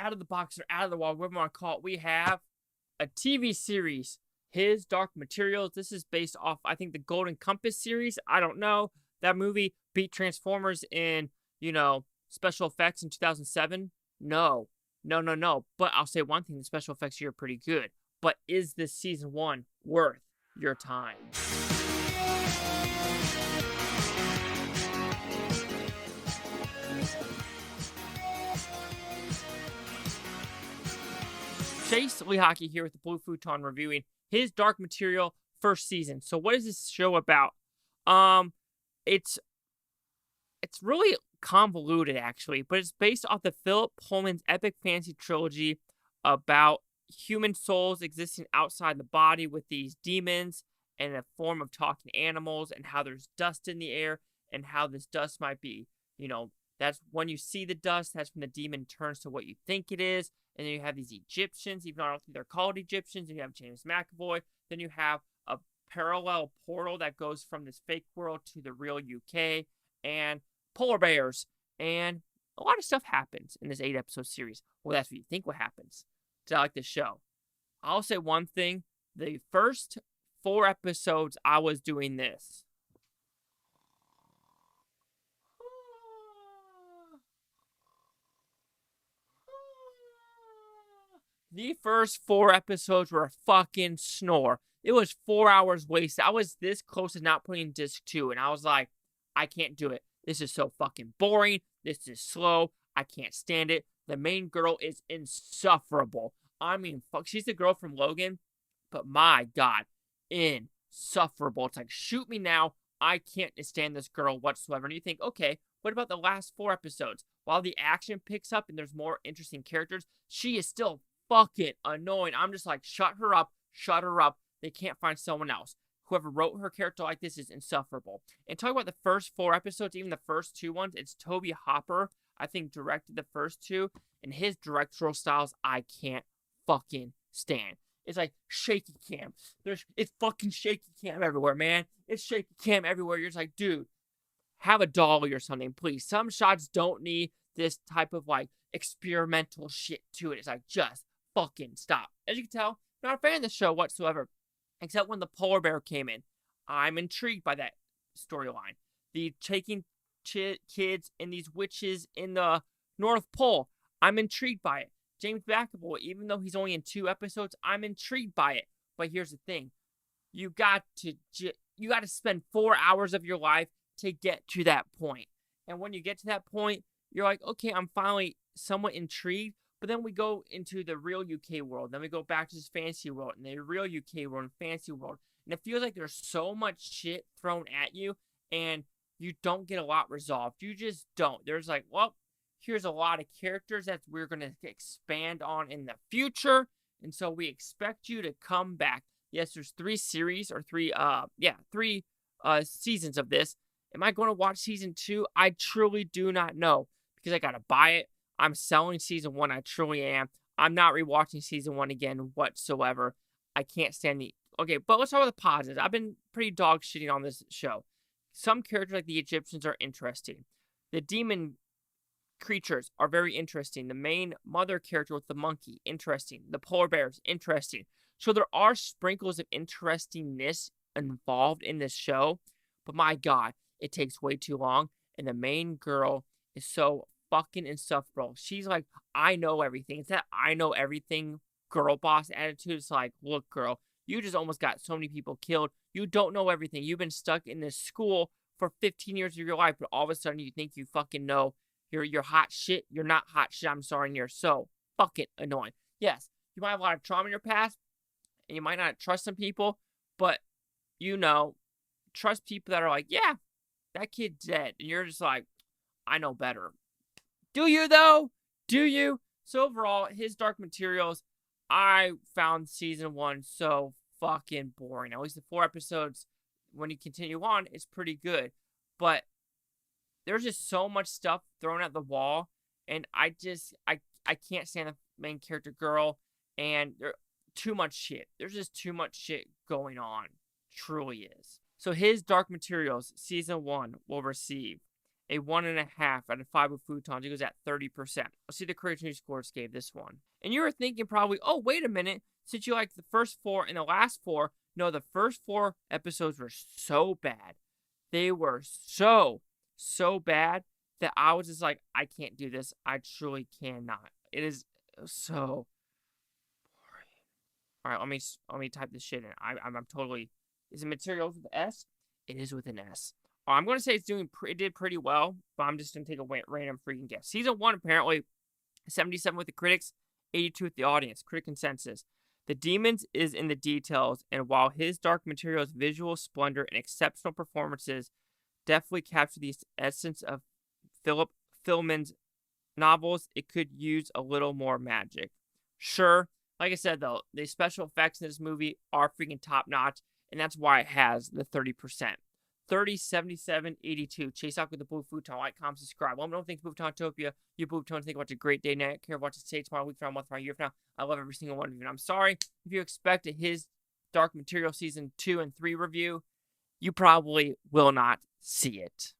out of the box or out of the wall, whatever you want to call it, we have a TV series, His Dark Materials. This is based off, I think, the Golden Compass series. I don't know. That movie beat Transformers in, special effects in 2007. No. But I'll say one thing, the special effects here are pretty good. But is this season 1 worth your time? Chase Lee Hockey here with the Blue Futon reviewing His Dark Material first season. So what is this show about? It's really convoluted actually, but it's based off the Philip Pullman's epic fantasy trilogy about human souls existing outside the body with these demons and a form of talking animals, and how there's dust in the air and how this dust might be, that's when you see the dust, that's when the demon turns to what you think it is. And then you have these Egyptians, even though I don't think they're called Egyptians. And you have James McAvoy. Then you have a parallel portal that goes from this fake world to the real UK. And polar bears. And a lot of stuff happens in this 8-episode series. Well, that's what you think what happens. So I like this show. I'll say one thing. The first 4 episodes, I was doing this. The first 4 episodes were a fucking snore. It was 4 hours wasted. I was this close to not putting disc 2, and I was like, I can't do it. This is so fucking boring. This is slow. I can't stand it. The main girl is insufferable. I mean, fuck, she's the girl from Logan, but my God, insufferable. It's like, shoot me now. I can't stand this girl whatsoever. And you think, okay, what about the last 4 episodes? While the action picks up and there's more interesting characters, she is still fucking annoying. I'm just like, shut her up. They can't find someone else. Whoever wrote her character like this is insufferable. And talk about the first 4 episodes, even the first 2 ones, it's Toby Hopper, I think, directed the first 2, and his directorial styles I can't fucking stand. It's like shaky cam. It's fucking shaky cam everywhere, man. It's shaky cam everywhere. You're just like, dude, have a dolly or something, please. Some shots don't need this type of like experimental shit to it. It's like, just fucking stop. As you can tell, I'm not a fan of the show whatsoever. Except when the polar bear came in. I'm intrigued by that storyline. The taking kids and these witches in the North Pole. I'm intrigued by it. James McAvoy, even though he's only in 2 episodes, I'm intrigued by it. But here's the thing. You got to spend 4 hours of your life to get to that point. And when you get to that point, you're like, okay, I'm finally somewhat intrigued. But then we go into the real UK world. Then we go back to this fantasy world and the real UK world and fantasy world. And it feels like there's so much shit thrown at you and you don't get a lot resolved. You just don't. There's like, well, here's a lot of characters that we're going to expand on in the future. And so we expect you to come back. Yes, there's 3 series or 3 seasons of this. Am I going to watch season 2? I truly do not know because I got to buy it. I'm selling season 1. I truly am. I'm not rewatching season 1 again whatsoever. I can't stand the... Okay, but let's talk about the positives. I've been pretty dog shitting on this show. Some characters like the Egyptians are interesting. The demon creatures are very interesting. The main mother character with the monkey, interesting. The polar bears, interesting. So there are sprinkles of interestingness involved in this show. But my God, it takes way too long. And the main girl is so fucking insufferable. She's like, I know everything. It's that I know everything girl boss attitude. It's like, look, girl, you just almost got so many people killed. You don't know everything. You've been stuck in this school for 15 years of your life, but all of a sudden you think you fucking know. You're hot shit. You're not hot shit. I'm sorry, and you're so fucking annoying. Yes, you might have a lot of trauma in your past, and you might not trust some people, but trust people that are like, yeah, that kid's dead. And you're just like, I know better. Do you, though? Do you? So overall, His Dark Materials, I found season 1 so fucking boring. At least the 4 episodes, when you continue on, it's pretty good. But there's just so much stuff thrown at the wall, and I can't stand the main character girl, and there's too much shit. There's just too much shit going on. Truly is. So His Dark Materials, season 1, will receive a 1.5 out of 5 with Futons. It goes at 30%. Let's see the Critics' New Scores gave this one. And you were thinking probably, oh, wait a minute. Since you like the first 4 and the last 4, no, the first 4 episodes were so bad. They were so bad that I was just like, I can't do this. I truly cannot. It is so boring. All right, let me type this shit in. I'm totally. Is it materials with an S? It is with an S. I'm going to say it did pretty well, but I'm just going to take a random freaking guess. Season 1, apparently, 77 with the critics, 82 with the audience. Critic consensus. The Demons is in the details, and while his Dark Materials visual splendor and exceptional performances definitely capture the essence of Philip Philman's novels, it could use a little more magic. Sure, like I said, though, the special effects in this movie are freaking top-notch, and that's why it has the 30%. 30, 77, 82. Chase out with the Blue Futon. Like, comment, subscribe. Let me know what you think of Futontopia. You Futon, think about a great day, night, care, watch it today, tomorrow, week from now, month from now, year from now. I love every single one of you. And I'm sorry if you expect his Dark Material Season 2 and 3 review, you probably will not see it.